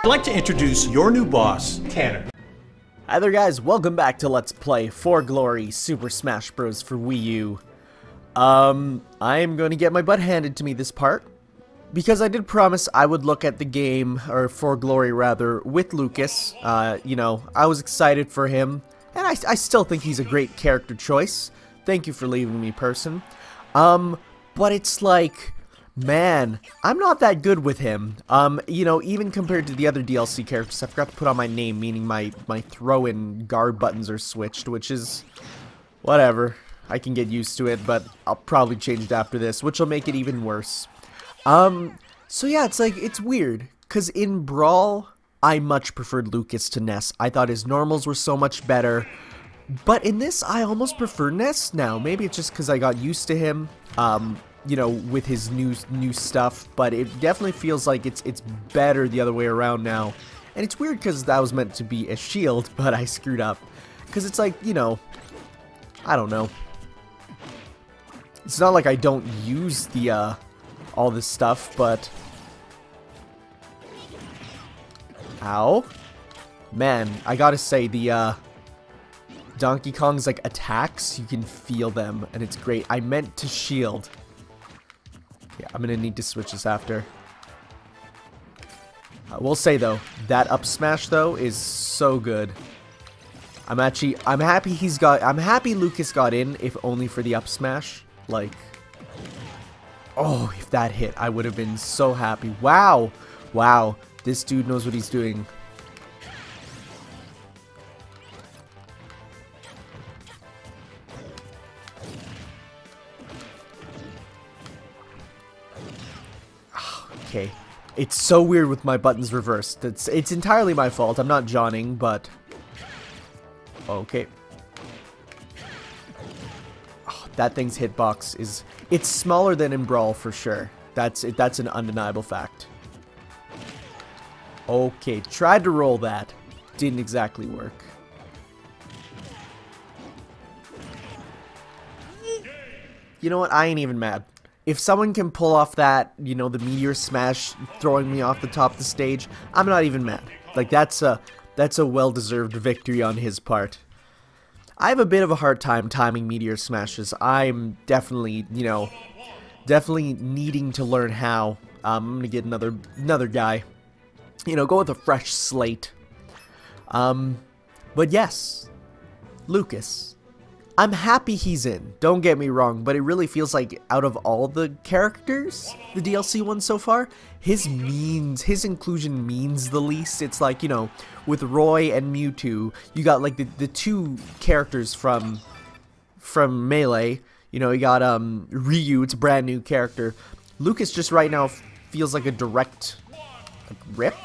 I'd like to introduce your new boss, Tanner. Hi there guys, welcome back to Let's Play For Glory Super Smash Bros. For Wii U. I am going to get my butt handed to me this part, because I did promise I would look at the game, or For Glory rather, with Lucas. You know, I was excited for him, and I still think he's a great character choice. Thank you for leaving me, person. But it's like, man, I'm not that good with him. You know, even compared to the other DLC characters, I forgot to put on my name, meaning my throw-in guard buttons are switched, which is, whatever. I can get used to it, but I'll probably change it after this, which will make it even worse. So yeah, it's like, it's weird, because in Brawl, I much preferred Lucas to Ness. I thought his normals were so much better, but in this, I almost prefer Ness now. Maybe it's just because I got used to him, you know, with his new stuff, but it definitely feels like it's better the other way around now. And it's weird because that was meant to be a shield, but I screwed up. Because it's like, you know, I don't know. It's not like I don't use the, all this stuff, but... Ow. Man, I gotta say, the, Donkey Kong's, like, attacks, you can feel them, and it's great. I meant to shield. Yeah, I'm gonna need to switch this after. I will say though, that up smash though is so good. I'm happy I'm happy Lucas got in, if only for the up smash. Like, oh, if that hit, I would have been so happy. Wow, wow, this dude knows what he's doing. Okay, it's so weird with my buttons reversed. It's entirely my fault. I'm not Johnning, but okay. Oh, that thing's hitbox is it's smaller than in Brawl for sure. That's an undeniable fact. Okay, tried to roll that. Didn't exactly work. You know what? I ain't even mad. If someone can pull off that, you know, the meteor smash throwing me off the top of the stage, I'm not even mad. Like, that's a well-deserved victory on his part. I have a bit of a hard time timing meteor smashes. I'm definitely, you know, definitely needing to learn how. I'm gonna get another guy. You know, go with a fresh slate. But yes, Lucas. I'm happy he's in, don't get me wrong, but it really feels like out of all the characters, the DLC ones so far, his inclusion means the least. It's like, you know, with Roy and Mewtwo, you got like the two characters from Melee, you know, you got Ryu, it's a brand new character. Lucas just right now feels like a direct rip.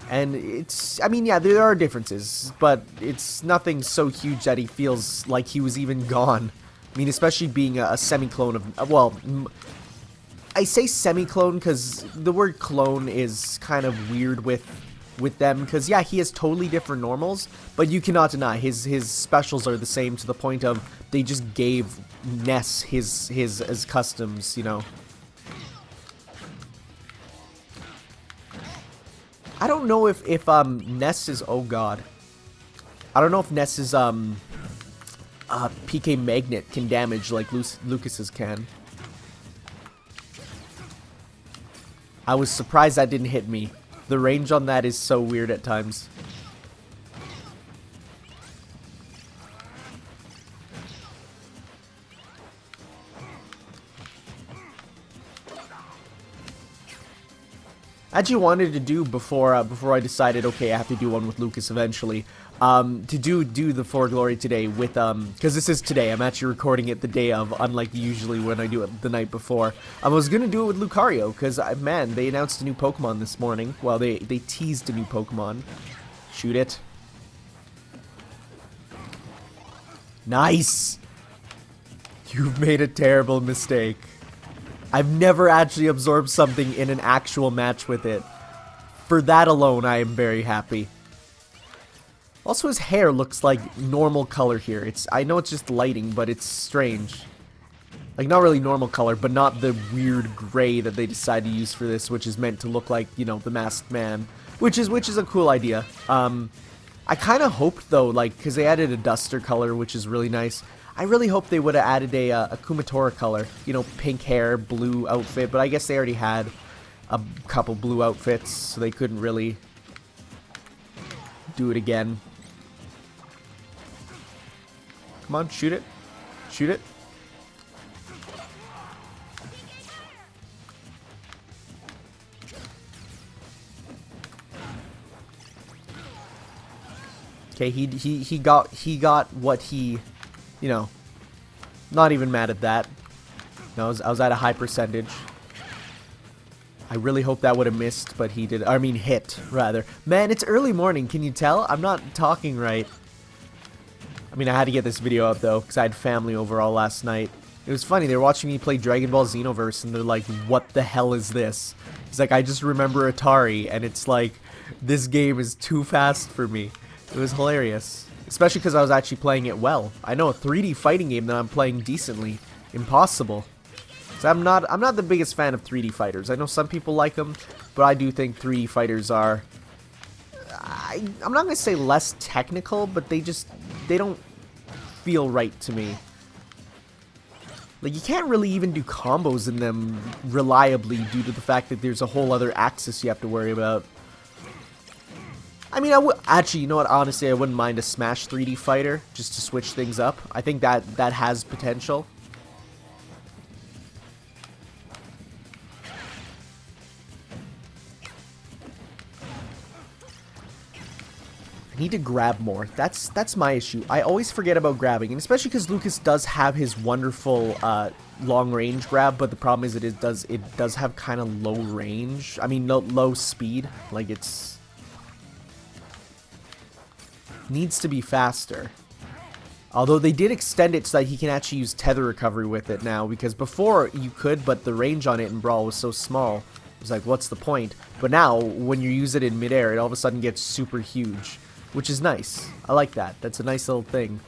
And it's, I mean, yeah, there are differences, but it's nothing so huge that he feels like he was even gone. I mean, especially being a semi-clone of, well, I say semi-clone because the word clone is kind of weird with them, because yeah, he has totally different normals, but you cannot deny his specials are the same to the point of they just gave Ness his as customs, you know. I don't know if Ness is, oh god, I don't know if Ness's PK Magnet can damage like Lucas's can. I was surprised that didn't hit me. The range on that is so weird at times. I actually wanted to do before I decided, okay, I have to do one with Lucas eventually, to do the For Glory today with, because this is today, I'm actually recording it the day of, unlike usually when I do it the night before. I was gonna do it with Lucario, because, man, they announced a new Pokemon this morning. Well, they teased a new Pokemon. Shoot it. Nice! You've made a terrible mistake. I've never actually absorbed something in an actual match with it. For that alone, I am very happy. Also, his hair looks like normal color here. I know it's just lighting, but it's strange. Like, not really normal color, but not the weird gray that they decide to use for this, which is meant to look like, you know, the Masked Man. Which is a cool idea. I kind of hoped, though, like, because they added a duster color, which is really nice. I really hoped they would have added a Kumatora color. You know, pink hair, blue outfit, but I guess they already had a couple blue outfits, so they couldn't really do it again. Come on, shoot it. Shoot it. Okay, he got what he, you know, not even mad at that. No, I was at a high percentage. I really hope that would have missed, but he did. I mean, hit, rather. Man, it's early morning. Can you tell? I'm not talking right. I mean, I had to get this video up, though, because I had family over all last night. It was funny. They were watching me play Dragon Ball Xenoverse, and they're like, what the hell is this? He's like, I just remember Atari, and it's like, this game is too fast for me. It was hilarious. Especially because I was actually playing it well. I know a 3D fighting game that I'm playing decently. Impossible. So I'm not the biggest fan of 3D fighters. I know some people like them, but I do think 3D fighters are... I'm not going to say less technical, but they don't feel right to me. Like, you can't really even do combos in them reliably due to the fact that there's a whole other axis you have to worry about. I mean, actually, you know what? Honestly, I wouldn't mind a Smash 3D fighter just to switch things up. I think that has potential. I need to grab more. That's my issue. I always forget about grabbing, and especially because Lucas does have his wonderful long-range grab, but the problem is it does have kind of low range. I mean, low speed. Like, it's needs to be faster. Although they did extend it so that he can actually use tether recovery with it now, because before you could, but the range on it in Brawl was so small. It was like, what's the point? But now, when you use it in midair, it all of a sudden gets super huge, which is nice. I like that. That's a nice little thing.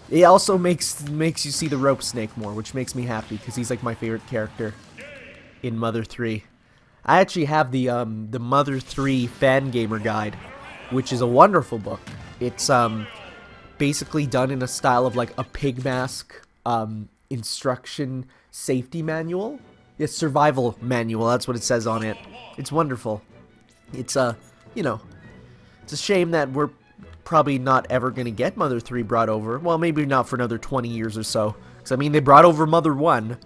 It also makes you see the rope snake more, which makes me happy, because he's like my favorite character in Mother 3. I actually have the Mother 3 fan gamer guide, which is a wonderful book. It's basically done in a style of like a pig mask instruction safety manual. It's survival manual, that's what it says on it. It's wonderful. It's you know, it's a shame that we're probably not ever going to get Mother 3 brought over. Well, maybe not for another 20 years or so. Because, I mean, they brought over Mother 1.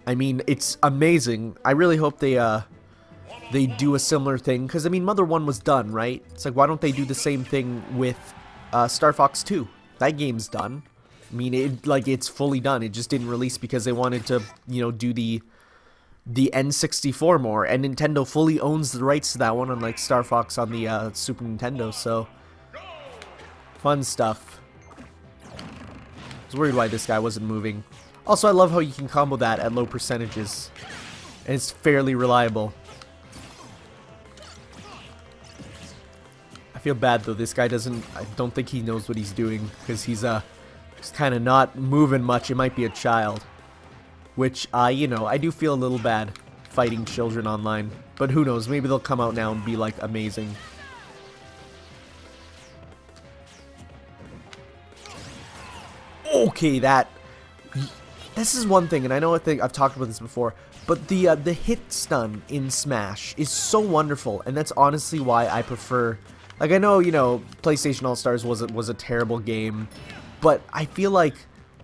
I mean, it's amazing. I really hope they do a similar thing. Because, I mean, Mother 1 was done, right? It's like, why don't they do the same thing with Star Fox 2? That game's done. I mean, it's fully done. It just didn't release because they wanted to, you know, do the N64 more, and Nintendo fully owns the rights to that one, unlike Star Fox on the Super Nintendo, so fun stuff. I was worried why this guy wasn't moving. Also, I love how you can combo that at low percentages, and it's fairly reliable. I feel bad though, this guy I don't think he knows what he's doing, because he's kind of not moving much. It might be a child. Which, you know, I do feel a little bad fighting children online. But who knows, maybe they'll come out now and be, like, amazing. Okay, this is one thing, and I know I've talked about this before, but the hit stun in Smash is so wonderful, and that's honestly why I prefer... Like, I know, you know, PlayStation All-Stars was a terrible game, but I feel like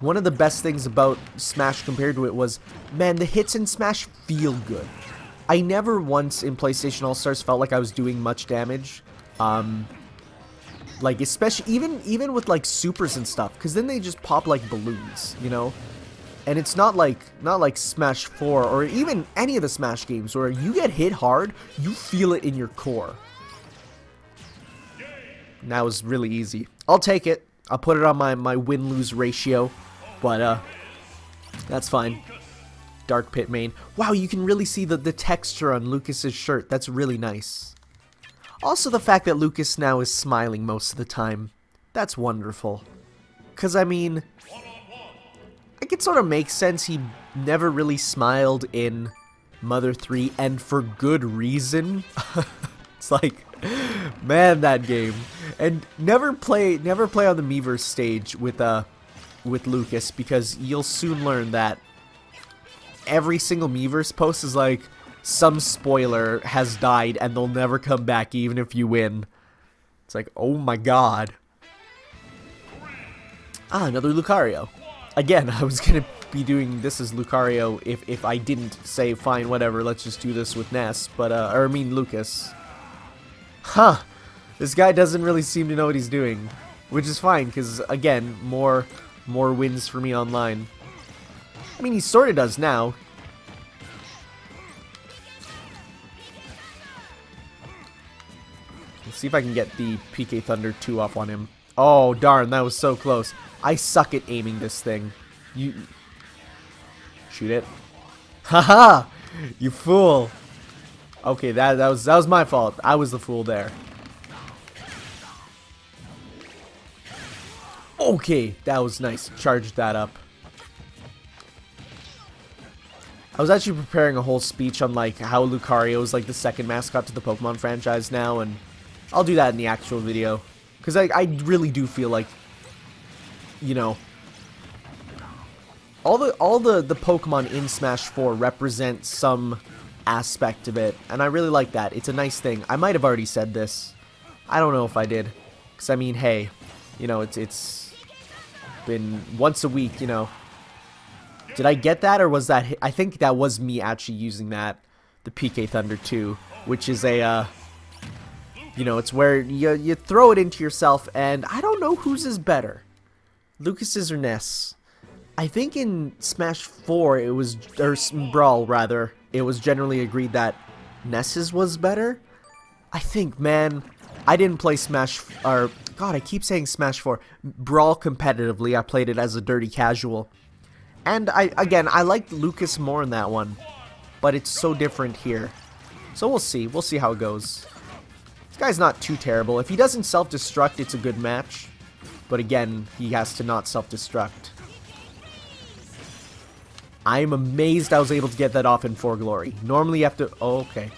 one of the best things about Smash compared to it was, man, the hits in Smash feel good. I never once in PlayStation All-Stars felt like I was doing much damage. Like, especially, even with, like, supers and stuff, because then they just pop like balloons, you know? And it's not like Smash 4, or even any of the Smash games, where you get hit hard, you feel it in your core. And that was really easy. I'll take it. I'll put it on my win-lose ratio. But, that's fine. Dark Pit main. Wow, you can really see the texture on Lucas's shirt. That's really nice. Also, the fact that Lucas now is smiling most of the time. That's wonderful. Because, I mean, I could sort of make sense. He never really smiled in Mother 3, and for good reason. It's like, man, that game. And never play on the Miiverse stage with Lucas, because you'll soon learn that every single Miiverse post is like, some spoiler has died and they'll never come back even if you win. It's like, oh my god. Ah, another Lucario. Again, I was gonna be doing this as Lucario if I didn't say, fine, whatever, let's just do this with Ness, but, or I mean Lucas. Huh. This guy doesn't really seem to know what he's doing, which is fine, because, again, more wins for me online. I mean, he sort of does now. Let's see if I can get the PK Thunder 2 off on him. Oh, darn, that was so close. I suck at aiming this thing. You... Shoot it. Haha! You fool! Okay, that was my fault. I was the fool there. Okay, that was nice. Charged that up. I was actually preparing a whole speech on like how Lucario is like the second mascot to the Pokemon franchise now, and I'll do that in the actual video. Because I really do feel like, you know, all the Pokemon in Smash 4 represent some aspect of it, and I really like that. It's a nice thing. I might have already said this. I don't know if I did. Because, I mean, hey, you know, it's been once a week, you know. Did I get that, or was that... I think that was me actually using that, the PK Thunder 2, which is a, you know, it's where you throw it into yourself, and I don't know whose is better. Lucas's or Ness. I think in Smash 4, it was... or Brawl, rather, it was generally agreed that Ness's was better. I think, man, I didn't play Smash... or, God, I keep saying Smash 4. Brawl competitively, I played it as a dirty casual. And, again, I liked Lucas more in that one. But it's so different here. So we'll see. We'll see how it goes. This guy's not too terrible. If he doesn't self-destruct, it's a good match. But again, he has to not self-destruct. I'm amazed I was able to get that off in 4 Glory. Normally you have to... Oh, okay.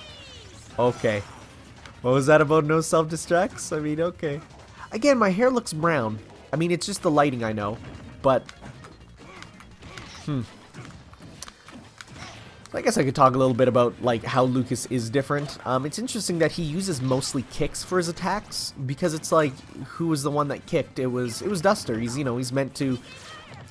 Okay. What was that about no self-destructs? I mean, okay. Again, my hair looks brown. I mean, it's just the lighting, I know. But... I guess I could talk a little bit about, like, how Lucas is different. It's interesting that he uses mostly kicks for his attacks, because it's like, who was the one that kicked? It was Duster. He's, you know, he's meant to...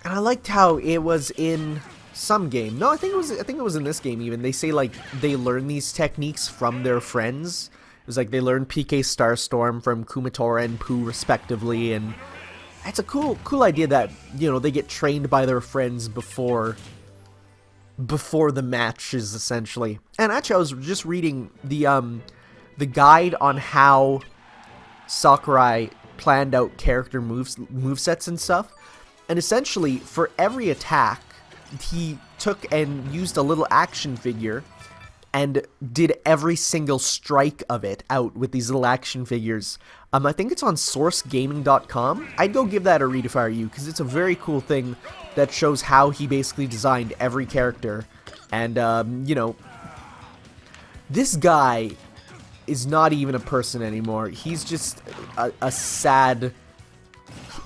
And I liked how it was in some game. No, I think it was in this game even. They say, like, they learn these techniques from their friends. It was like they learned PK Starstorm from Kumatora and Pooh, respectively, and it's a cool idea that, you know, they get trained by their friends before the matches, essentially. And actually, I was just reading the guide on how Sakurai planned out character movesets and stuff. And essentially, for every attack, he took and used a little action figure and did every single strike of it out with these little action figures. I think it's on sourcegaming.com. I'd go give that a read if I were you, because it's a very cool thing that shows how he basically designed every character. And, you know, this guy is not even a person anymore. He's just a sad...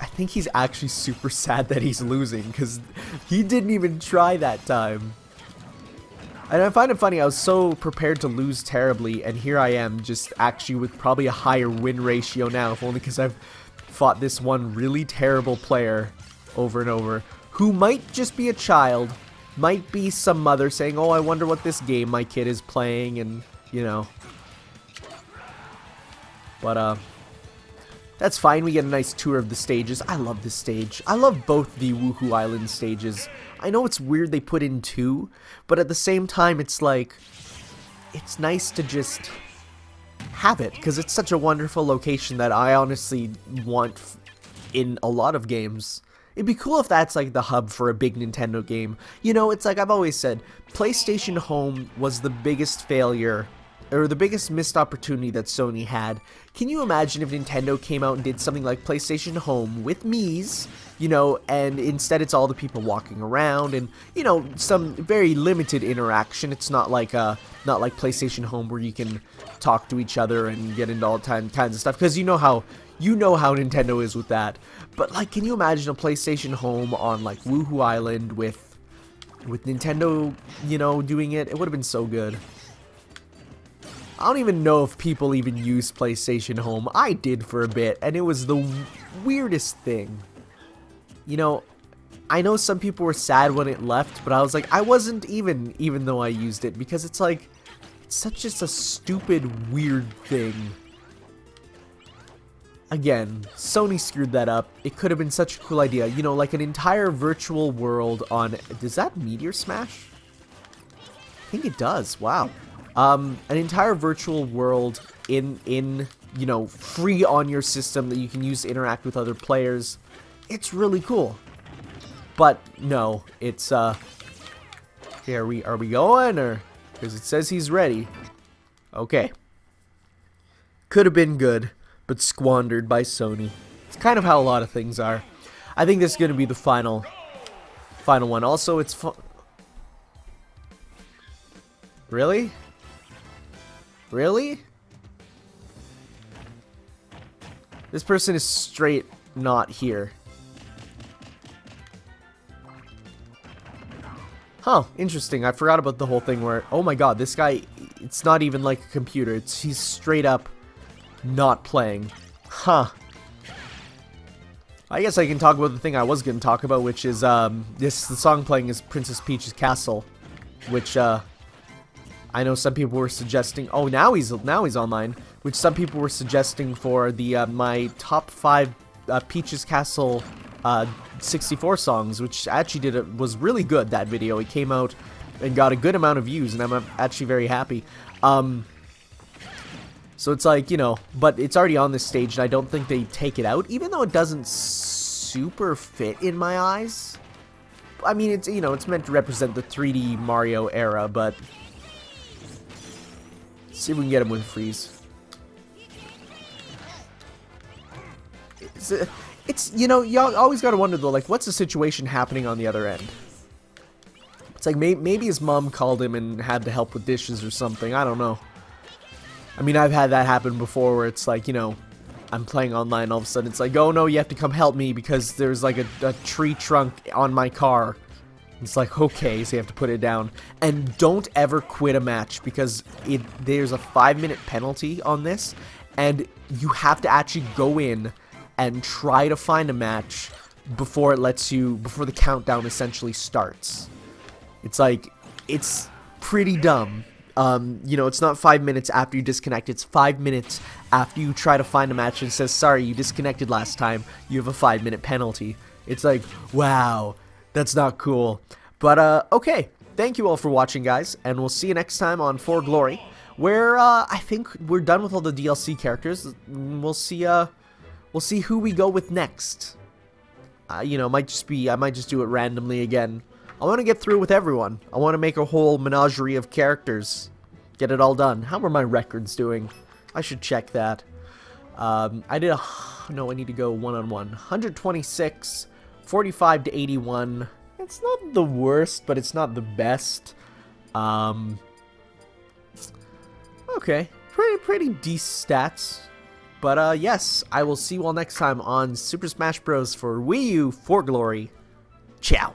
I think he's actually super sad that he's losing, because he didn't even try that time. And I find it funny, I was so prepared to lose terribly, and here I am, just actually with probably a higher win ratio now, if only because I've fought this one really terrible player over and over, who might just be a child, might be some mother saying, oh, I wonder what this game my kid is playing, and, you know. But, that's fine, we get a nice tour of the stages. I love this stage. I love both the Woohoo Island stages. I know it's weird they put in 2, but at the same time it's like, it's nice to just have it, because it's such a wonderful location that I honestly want in a lot of games. It'd be cool if that's like the hub for a big Nintendo game. You know, it's like I've always said, PlayStation Home was the biggest failure, or the biggest missed opportunity that Sony had. Can you imagine if Nintendo came out and did something like PlayStation Home with Mii's you know, and instead it's all the people walking around and, you know, some very limited interaction. It's not like PlayStation Home where you can talk to each other and get into all kinds of stuff, because you know how Nintendo is with that. But like, can you imagine a PlayStation Home on like Woohoo Island with Nintendo, you know, doing it? It would have been so good. I don't even know if people even use PlayStation Home. I did for a bit, and it was the weirdest thing. You know, I know some people were sad when it left, but I was like, I wasn't even though I used it, because it's like, it's such just a stupid, weird thing. Again, Sony screwed that up. It could have been such a cool idea. You know, like an entire virtual world on... Does that Meteor Smash? I think it does. Wow. An entire virtual world in you know, free on your system that you can use to interact with other players. It's really cool. But no, it's okay, are we going, or because it says he's ready. Okay. Could have been good, but squandered by Sony. It's kind of how a lot of things are. I think this is going to be the final one. Also, it's Really? Really? This person is straight not here. Huh, interesting. I forgot about the whole thing where, oh my god, this guy, it's not even like a computer. He's straight up not playing. Huh. I guess I can talk about the thing I was going to talk about, which is, the song playing is Princess Peach's Castle, which, I know some people were suggesting, oh, now he's online, which some people were suggesting for the, my top 5, Peach's Castle, 64 songs, which actually was really good, that video. It came out and got a good amount of views, and I'm actually very happy. So it's like, you know, but it's already on this stage, and I don't think they take it out, even though it doesn't super fit in my eyes. I mean, it's, you know, it's meant to represent the 3D Mario era, but let's see if we can get him with a freeze. It's, you know, you always gotta wonder though, like, what's the situation happening on the other end? It's like, maybe his mom called him and had to help with dishes or something, I don't know. I mean, I've had that happen before where it's like, you know, I'm playing online, all of a sudden it's like, oh no, you have to come help me because there's like a tree trunk on my car. It's like, okay, so you have to put it down. And don't ever quit a match, because there's a 5-minute penalty on this, and you have to actually go in and try to find a match before the countdown essentially starts. It's like, it's pretty dumb. You know, it's not 5 minutes after you disconnect, it's 5 minutes after you try to find a match and it says, sorry, you disconnected last time, you have a 5-minute penalty. It's like, wow, that's not cool. But, okay, thank you all for watching, guys, and we'll see you next time on For Glory, where, I think we're done with all the DLC characters. We'll see who we go with next. You know, I might just do it randomly again. I want to get through with everyone. I want to make a whole menagerie of characters. Get it all done. How are my records doing? I should check that. I did no, I need to go one-on-one. 126, 45 to 81. It's not the worst, but it's not the best. Okay. Pretty decent stats. But, yes, I will see you all next time on Super Smash Bros. For Wii U For Glory. Ciao.